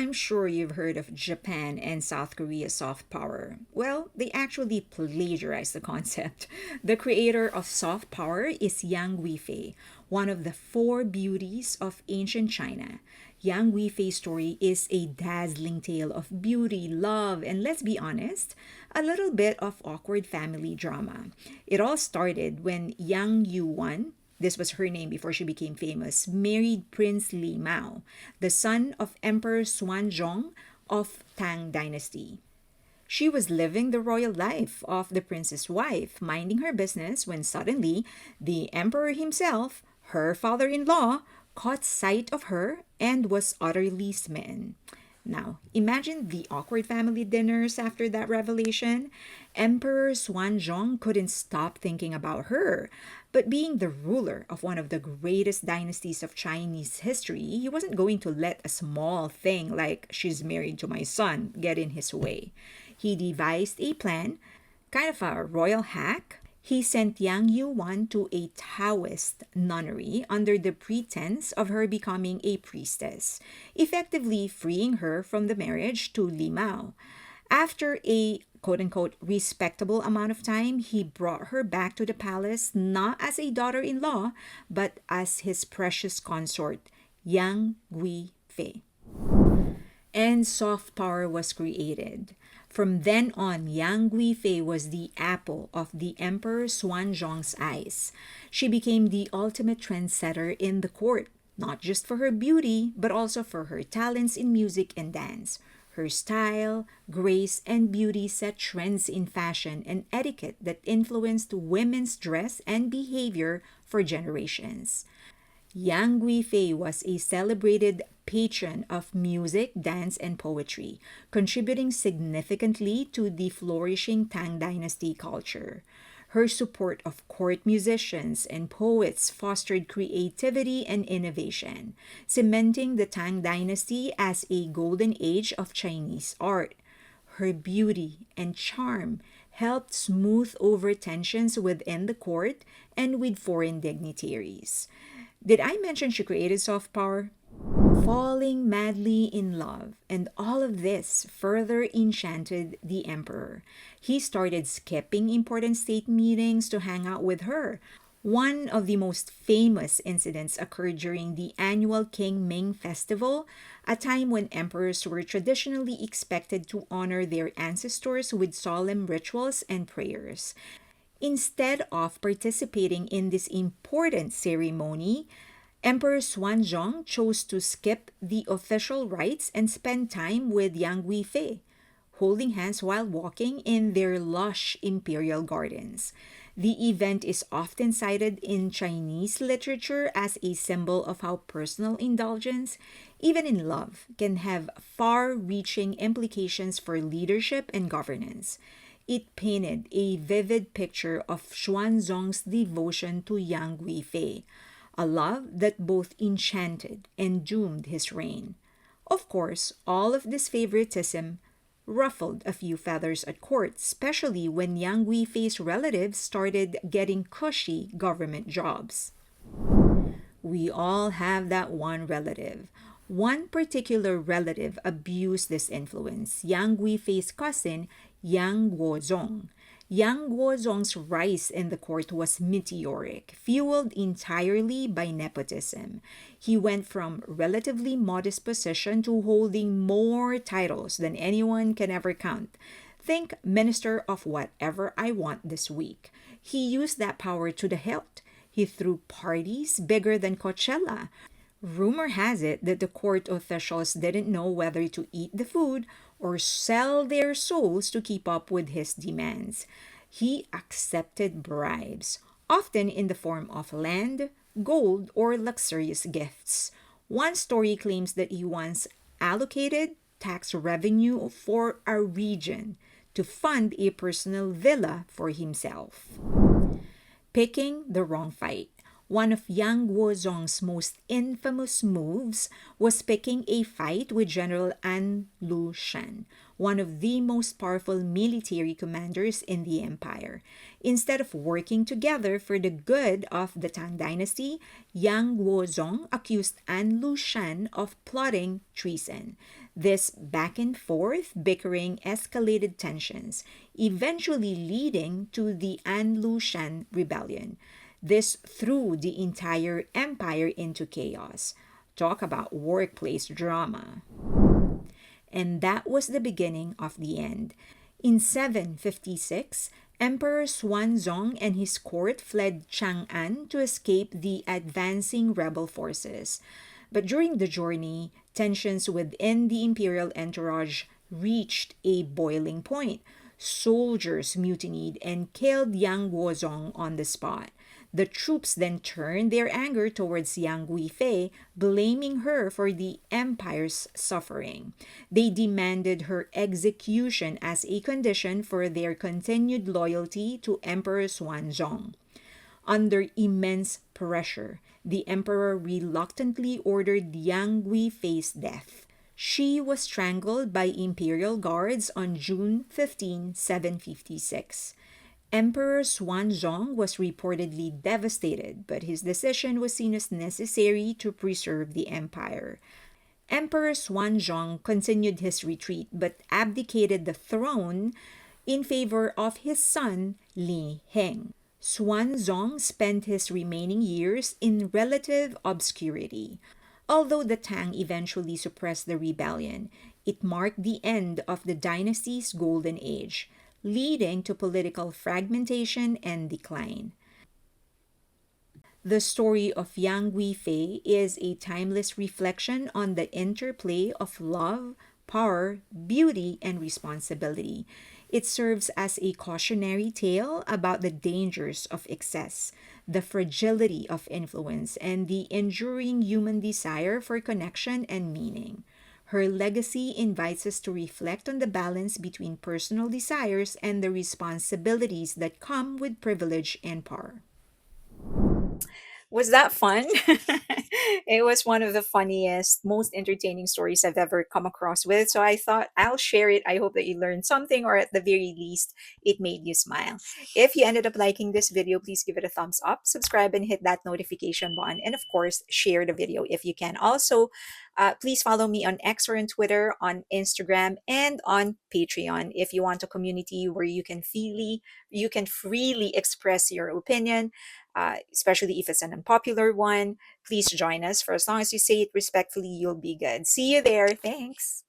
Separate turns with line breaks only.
I'm sure you've heard of Japan and South Korea's soft power. Well, they actually plagiarized the concept. The creator of soft power is Yang Guifei, one of the four beauties of ancient China. Yang Guifei's story is a dazzling tale of beauty, love, and let's be honest, a little bit of awkward family drama. It all started when Yang Yuan, this was her name before she became famous, married Prince Li Mao, the son of Emperor Xuanzong of Tang Dynasty. She was living the royal life of the prince's wife, minding her business when suddenly the emperor himself, her father in law, caught sight of her and was utterly smitten. Now, imagine the awkward family dinners after that revelation. Emperor Xuanzong couldn't stop thinking about her. But being the ruler of one of the greatest dynasties of Chinese history, he wasn't going to let a small thing like she's married to my son get in his way. He devised a plan, kind of a royal hack. He sent Yang Yuan to a Taoist nunnery under the pretense of her becoming a priestess, effectively freeing her from the marriage to Li Mao. After a quote unquote respectable amount of time, he brought her back to the palace not as a daughter in law, but as his precious consort, Yang Gui Fei. And soft power was created. From then on, Yang Guifei was the apple of the Emperor Xuanzong's eyes. She became the ultimate trendsetter in the court, not just for her beauty, but also for her talents in music and dance. Her style, grace, and beauty set trends in fashion and etiquette that influenced women's dress and behavior for generations. Yang Guifei was a celebrated patron of music, dance, and poetry, contributing significantly to the flourishing Tang Dynasty culture. Her support of court musicians and poets fostered creativity and innovation, cementing the Tang Dynasty as a golden age of Chinese art. Her beauty and charm helped smooth over tensions within the court and with foreign dignitaries. Did I mention she created soft power? Falling madly in love, and all of this further enchanted the emperor. He started skipping important state meetings to hang out with her. One of the most famous incidents occurred during the annual King Ming Festival, a time when emperors were traditionally expected to honor their ancestors with solemn rituals and prayers. Instead of participating in this important ceremony, Emperor Xuanzong chose to skip the official rites and spend time with Yang Guifei, holding hands while walking in their lush imperial gardens. The event is often cited in Chinese literature as a symbol of how personal indulgence, even in love, can have far reaching implications for leadership and governance. It painted a vivid picture of Xuanzong's devotion to Yang Guifei, a love that both enchanted and doomed his reign. Of course, all of this favoritism ruffled a few feathers at court, especially when Yang Guifei's relatives started getting cushy government jobs. We all have that one relative. One particular relative abused this influence, Yang Guifei's cousin, Yang Guozong. Yang Guozong's rise in the court was meteoric, fueled entirely by nepotism. He went from relatively modest position to holding more titles than anyone can ever count. Think Minister of Whatever I Want this week. He used that power to the hilt. He threw parties bigger than Coachella. Rumor has it that the court officials didn't know whether to eat the food or sell their souls to keep up with his demands. He accepted bribes, often in the form of land, gold, or luxurious gifts. One story claims that he once allocated tax revenue for a region to fund a personal villa for himself. Picking the wrong fight. One of Yang Guozong's most infamous moves was picking a fight with General An Lushan, one of the most powerful military commanders in the empire. Instead of working together for the good of the Tang dynasty, Yang Guozong accused An Lushan of plotting treason. This back and forth bickering escalated tensions, eventually leading to the An Lushan rebellion. This threw the entire empire into chaos. Talk about workplace drama. And that was the beginning of the end. In 756, Emperor Xuanzong and his court fled Chang'an to escape the advancing rebel forces. But during the journey, tensions within the imperial entourage reached a boiling point. Soldiers mutinied and killed Yang Guozong on the spot. The troops then turned their anger towards Yang Guifei, blaming her for the empire's suffering. They demanded her execution as a condition for their continued loyalty to Emperor Xuanzong. Under immense pressure, the emperor reluctantly ordered Yang Guifei's death. She was strangled by imperial guards on June 15, 756. Emperor Xuanzong was reportedly devastated, but his decision was seen as necessary to preserve the empire. Emperor Xuanzong continued his retreat but abdicated the throne in favor of his son Li Heng. Xuanzong spent his remaining years in relative obscurity. Although the Tang eventually suppressed the rebellion, it marked the end of the dynasty's golden age, leading to political fragmentation and decline. The story of Yang Guifei is a timeless reflection on the interplay of love, power, beauty, and responsibility. It serves as a cautionary tale about the dangers of excess, the fragility of influence, and the enduring human desire for connection and meaning. Her legacy invites us to reflect on the balance between personal desires and the responsibilities that come with privilege and power. Was that fun? It was one of the funniest, most entertaining stories I've ever come across with. So I thought I'll share it. I hope that you learned something, or at the very least, it made you smile. If you ended up liking this video, please give it a thumbs up, subscribe, and hit that notification button. And of course, share the video if you can. Also, please follow me on X or on Twitter, on Instagram, and on Patreon if you want a community where you can freely express your opinion, especially if it's an unpopular one. Please join us. For as long as you say it respectfully, you'll be good. See you there. Thanks.